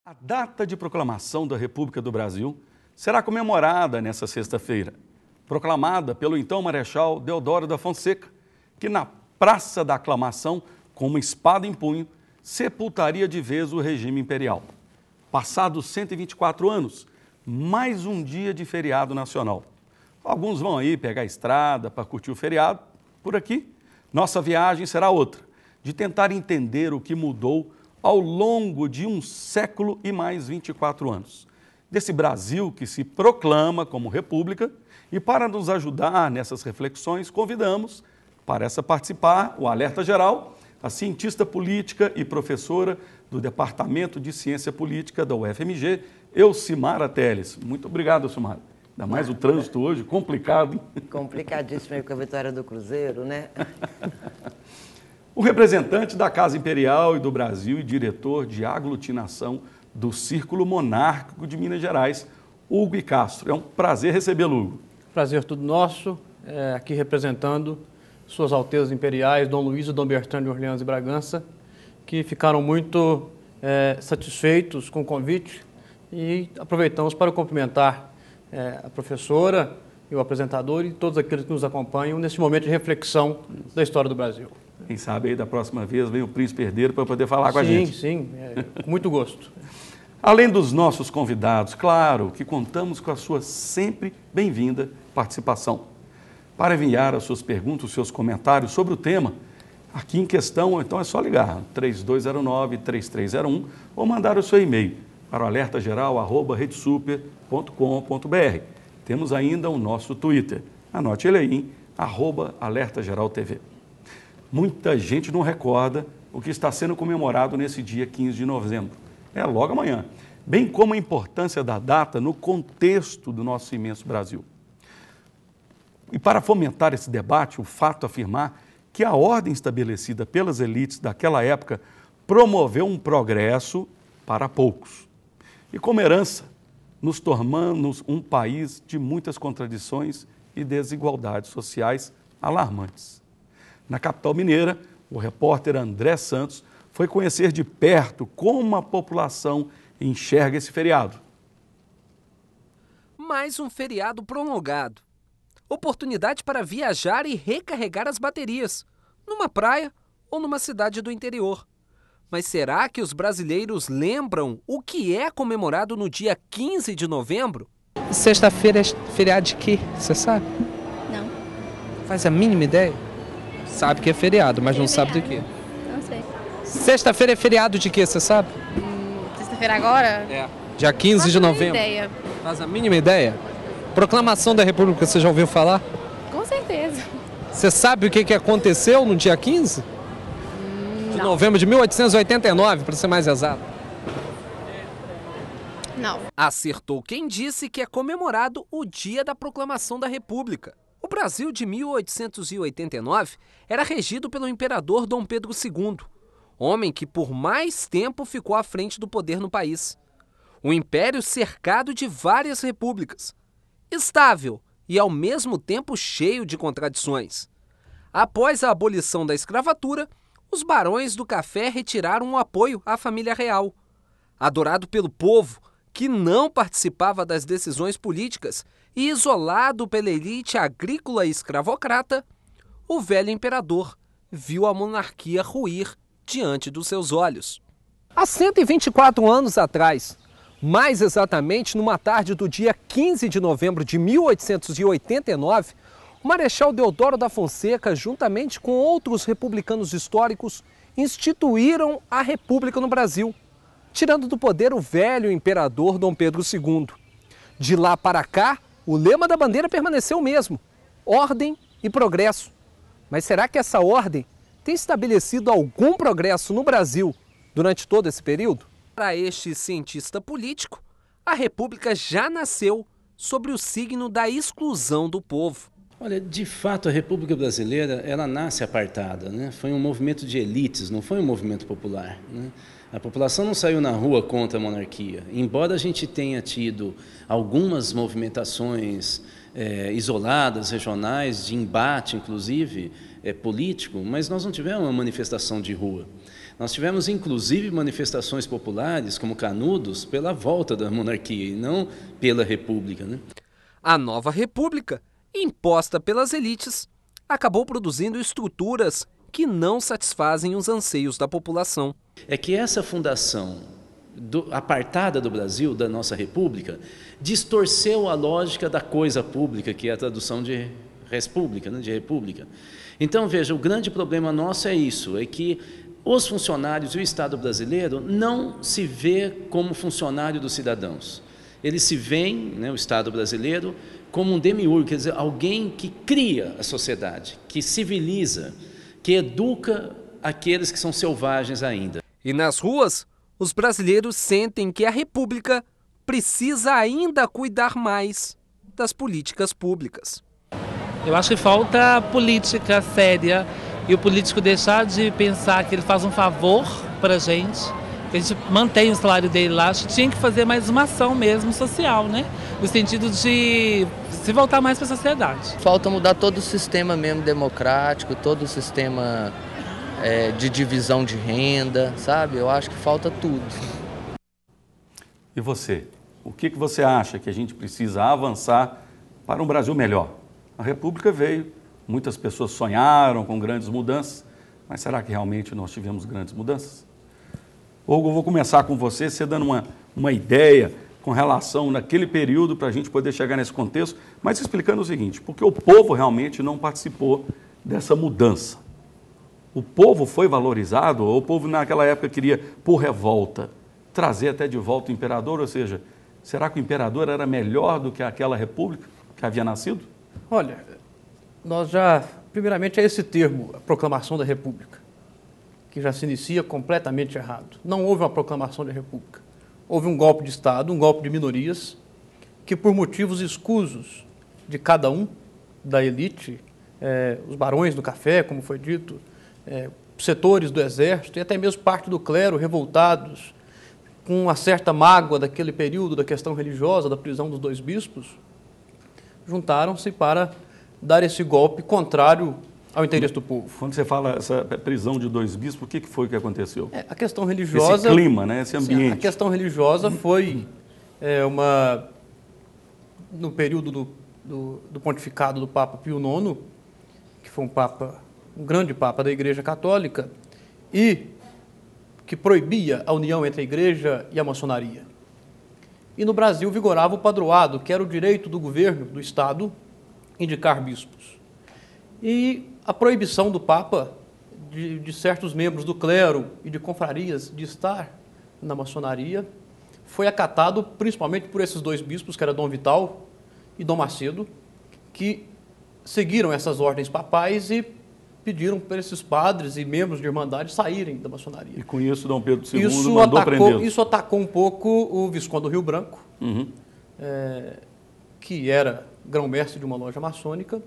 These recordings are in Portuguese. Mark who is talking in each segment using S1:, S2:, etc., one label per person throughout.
S1: A data de proclamação da República do Brasil será comemorada nesta sexta-feira, proclamada pelo então Marechal Deodoro da Fonseca, que na Praça da Aclamação, com uma espada em punho, sepultaria de vez o regime imperial. Passados 124 anos, mais um dia de feriado nacional. Alguns vão aí pegar a estrada para curtir o feriado. Por aqui, nossa viagem será outra, de tentar entender o que mudou ao longo de um século e mais 24 anos. Desse Brasil que se proclama como república, e para nos ajudar nessas reflexões, convidamos para essa participar o Alerta Geral, a cientista política e professora do Departamento de Ciência Política da UFMG, Elcimara Teles. Muito obrigado, Elcimara. Ainda mais o trânsito hoje, complicado, hein?
S2: Complicadíssimo com a vitória do Cruzeiro, né?
S1: O representante da Casa Imperial e do Brasil e diretor de aglutinação do Círculo Monárquico de Minas Gerais, Hugo Castro. É um prazer recebê-lo, Hugo.
S3: Prazer todo nosso, aqui representando Suas Altezas Imperiais, Dom Luís e Dom Bertrand de Orleans e Bragança, que ficaram muito satisfeitos com o convite e aproveitamos para cumprimentar a professora e o apresentador e todos aqueles que nos acompanham nesse momento de reflexão da história do Brasil.
S1: Quem sabe aí da próxima vez vem o Príncipe Herdeiro para poder falar com a gente.
S3: Sim, com muito gosto.
S1: Além dos nossos convidados, claro que contamos com a sua sempre bem-vinda participação. Para enviar as suas perguntas, os seus comentários sobre o tema, aqui em questão, então é só ligar 3209-3301 ou mandar o seu e-mail para o alertageral@redesuper.com.br. Temos ainda o nosso Twitter. Anote ele aí, hein? @alertageraltv. Muita gente não recorda o que está sendo comemorado nesse dia 15 de novembro. É logo amanhã, bem como a importância da data no contexto do nosso imenso Brasil. E para fomentar esse debate, o fato afirmar que a ordem estabelecida pelas elites daquela época promoveu um progresso para poucos. E como herança, nos tornamos um país de muitas contradições e desigualdades sociais alarmantes. Na capital mineira, o repórter André Santos foi conhecer de perto como a população enxerga esse feriado.
S4: Mais um feriado prolongado. Oportunidade para viajar e recarregar as baterias, numa praia ou numa cidade do interior. Mas será que os brasileiros lembram o que é comemorado no dia 15 de novembro?
S5: Sexta-feira é feriado de quê? Você sabe?
S6: Não.
S5: Faz a mínima ideia? Sabe que é feriado, mas não sabe do quê.
S6: Não sei.
S5: Sexta-feira é feriado de quê, você sabe?
S6: Sexta-feira agora?
S5: É. Dia 15 de novembro.
S6: Ideia.
S5: Faz a mínima ideia? Proclamação da República, você já ouviu falar?
S6: Com certeza.
S5: Você sabe o que aconteceu no dia 15? De novembro de 1889, para ser mais exato.
S6: Não.
S4: Acertou quem disse que é comemorado o dia da proclamação da República. O Brasil de 1889 era regido pelo imperador Dom Pedro II, homem que por mais tempo ficou à frente do poder no país. Um império cercado de várias repúblicas, estável e ao mesmo tempo cheio de contradições. Após a abolição da escravatura, os barões do café retiraram o apoio à família real. Adorado pelo povo, que não participava das decisões políticas e isolado pela elite agrícola e escravocrata, o velho imperador viu a monarquia ruir diante dos seus olhos.
S3: Há 124 anos atrás, mais exatamente numa tarde do dia 15 de novembro de 1889, o Marechal Deodoro da Fonseca, juntamente com outros republicanos históricos, instituíram a República no Brasil, tirando do poder o velho imperador Dom Pedro II. De lá para cá, o lema da bandeira permaneceu o mesmo: ordem e progresso. Mas será que essa ordem tem estabelecido algum progresso no Brasil durante todo esse período?
S4: Para este cientista político, a República já nasceu sobre o signo da exclusão do povo.
S7: Olha, de fato, a República Brasileira, ela nasce apartada, né? Foi um movimento de elites, não foi um movimento popular, né? A população não saiu na rua contra a monarquia, embora a gente tenha tido algumas movimentações isoladas, regionais, de embate, inclusive, político, mas nós não tivemos uma manifestação de rua. Nós tivemos, inclusive, manifestações populares, como Canudos, pela volta da monarquia e não pela república, né?
S4: A nova república, imposta pelas elites, acabou produzindo estruturas que não satisfazem os anseios da população.
S7: É que essa fundação apartada do Brasil, da nossa república, distorceu a lógica da coisa pública, que é a tradução de res publica, né, de república. Então, veja, o grande problema nosso é isso, é que os funcionários e o Estado brasileiro não se vê como funcionário dos cidadãos. Eles se veem, né, o Estado brasileiro, como um demiurgo, quer dizer, alguém que cria a sociedade, que civiliza, que educa aqueles que são selvagens ainda.
S4: E nas ruas, os brasileiros sentem que a República precisa ainda cuidar mais das políticas públicas.
S8: Eu acho que falta política séria e o político deixar de pensar que ele faz um favor para a gente mantém o salário dele lá. Acho que tinha que fazer mais uma ação mesmo social, né? No sentido de se voltar mais para a sociedade.
S9: Falta mudar todo o sistema mesmo democrático, todo o sistema de divisão de renda, sabe? Eu acho que falta tudo.
S1: E você? O que você acha que a gente precisa avançar para um Brasil melhor? A República veio, muitas pessoas sonharam com grandes mudanças, mas será que realmente nós tivemos grandes mudanças? Hugo, eu vou começar com você dando uma ideia com relação naquele período para a gente poder chegar nesse contexto, mas explicando o seguinte, porque o povo realmente não participou dessa mudança. O povo foi valorizado, ou o povo naquela época queria, por revolta, trazer até de volta o imperador, ou seja, será que o imperador era melhor do que aquela república que havia nascido?
S10: Olha, primeiramente é esse termo, a proclamação da república, que já se inicia completamente errado. Não houve uma proclamação da república. Houve um golpe de Estado, um golpe de minorias, que por motivos escusos de cada um, da elite, os barões do café, como foi dito, setores do exército e até mesmo parte do clero revoltados, com uma certa mágoa daquele período da questão religiosa, da prisão dos 2 bispos, juntaram-se para dar esse golpe contrário ao interesse do povo.
S1: Quando você fala essa prisão de 2 bispos, o que foi que aconteceu?
S10: A questão religiosa...
S1: Esse clima, né? Esse ambiente.
S10: Sim, a questão religiosa foi no período do pontificado do Papa Pio IX, que foi um grande Papa da Igreja Católica, e que proibia a união entre a Igreja e a maçonaria. E no Brasil vigorava o padroado, que era o direito do governo, do Estado, indicar bispos. E a proibição do Papa de certos membros do clero e de confrarias de estar na maçonaria foi acatado principalmente por esses 2 bispos, que era Dom Vital e Dom Macedo, que seguiram essas ordens papais e pediram para esses padres e membros de irmandade saírem da maçonaria.
S1: E com isso Dom Pedro II mandou prendê-los.
S10: Isso atacou um pouco o Visconde do Rio Branco, que era grão-mestre de uma loja maçônica,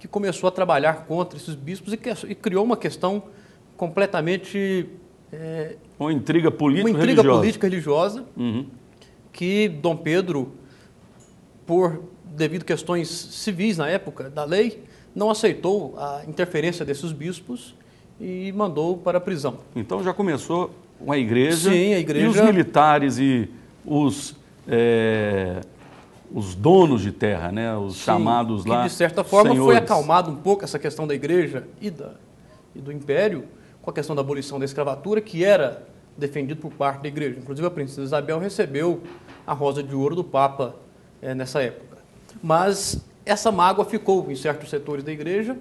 S10: que começou a trabalhar contra esses bispos e criou uma questão completamente...
S1: uma intriga política religiosa,
S10: que Dom Pedro, devido a questões civis na época da lei, não aceitou a interferência desses bispos e mandou para a prisão.
S1: Então já começou com a igreja,
S10: Sim, a igreja...
S1: e os militares e os donos de terra, né? Os chamados lá,
S10: que de certa forma
S1: senhores.
S10: Foi acalmado um pouco essa questão da igreja e do império com a questão da abolição da escravatura, que era defendido por parte da igreja. Inclusive a princesa Isabel recebeu a Rosa de Ouro do Papa nessa época. Mas essa mágoa ficou em certos setores da igreja,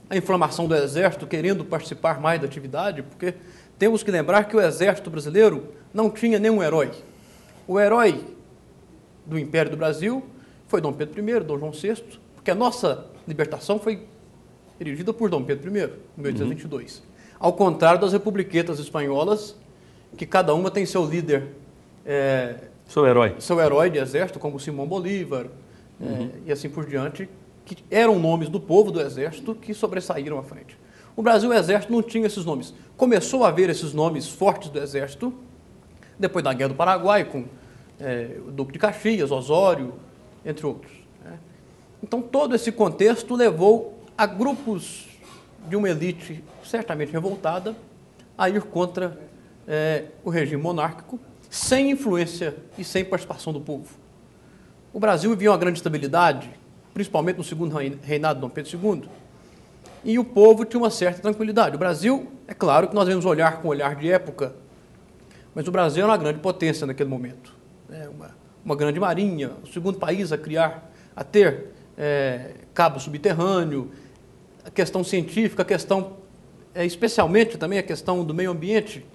S10: a inflamação do exército querendo participar mais da atividade, porque temos que lembrar que o exército brasileiro não tinha nenhum herói. O herói do Império do Brasil foi Dom Pedro I, Dom João VI, porque a nossa libertação foi erigida por Dom Pedro I, em 1822. Ao contrário das republiquetas espanholas, que cada uma tem seu líder, seu herói de exército, como Simão Bolívar, e assim por diante, que eram nomes do povo do exército que sobressaíram à frente. O Brasil, o exército, não tinha esses nomes. Começou a haver esses nomes fortes do exército depois da Guerra do Paraguai, com o Duque de Caxias, Osório, entre outros. Então, todo esse contexto levou a grupos de uma elite certamente revoltada a ir contra o regime monárquico, sem influência e sem participação do povo. O Brasil vivia uma grande estabilidade, principalmente no segundo reinado de Dom Pedro II, e o povo tinha uma certa tranquilidade. O Brasil, é claro que nós devemos olhar com um olhar de época, mas o Brasil era uma grande potência naquele momento. Uma grande marinha, o segundo país a ter cabo subterrâneo, a questão científica, a questão, especialmente também a questão do meio ambiente.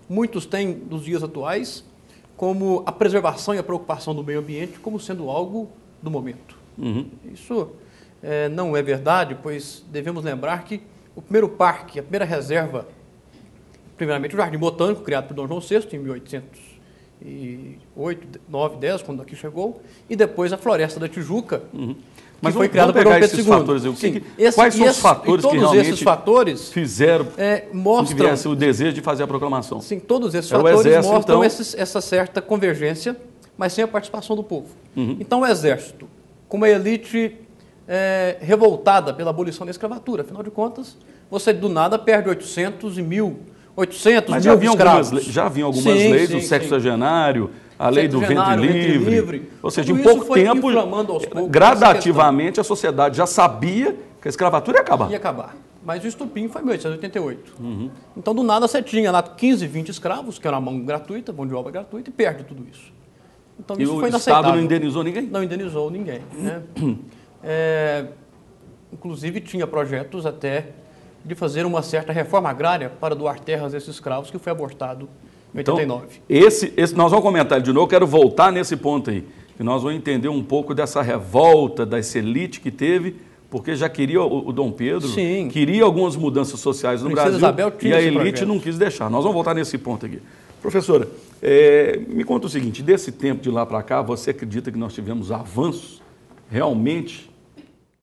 S10: Muitos têm, nos dias atuais, como a preservação e a preocupação do meio ambiente como sendo algo do momento. Uhum. Isso não é verdade, pois devemos lembrar que o primeiro parque, a primeira reserva, primeiramente o Jardim Botânico, criado por Dom João VI em 1808, 9, 10, quando aqui chegou, e depois a Floresta da Tijuca, que foi criada por Dom Pedro II.
S1: Fatores, quais são os fatores que realmente
S10: esses fatores
S1: fizeram
S10: mostram,
S1: que viesse o desejo de fazer a proclamação?
S10: Sim, todos esses fatores mostram essa certa convergência, mas sem a participação do povo. Uhum. Então o Exército, com uma elite revoltada pela abolição da escravatura, afinal de contas, você do nada perde 800 e 1.800
S1: mas
S10: mil escravos.
S1: Já havia algumas leis, o sexagenário, a lei do ventre livre, ou seja, em pouco tempo, gradativamente, a sociedade já sabia que a escravatura ia acabar.
S10: Ia acabar. Mas o estupim foi em 1888. Uhum. Então, do nada, você tinha lá 15, 20 escravos, que era uma mão gratuita, mão de obra gratuita, e perde tudo isso. Então, isso foi inaceitável.
S1: O Estado não indenizou ninguém?
S10: Não indenizou ninguém. Né? Inclusive, tinha projetos até de fazer uma certa reforma agrária para doar terras a esses escravos, que foi abortado em 89.
S1: Então, nós vamos comentar de novo, quero voltar nesse ponto aí, que nós vamos entender um pouco dessa revolta, dessa elite que teve, porque já queria o Dom Pedro, queria algumas mudanças sociais no Brasil, e a elite não quis deixar. Nós vamos voltar nesse ponto aqui. Professora, me conta o seguinte, desse tempo de lá para cá, você acredita que nós tivemos avanços realmente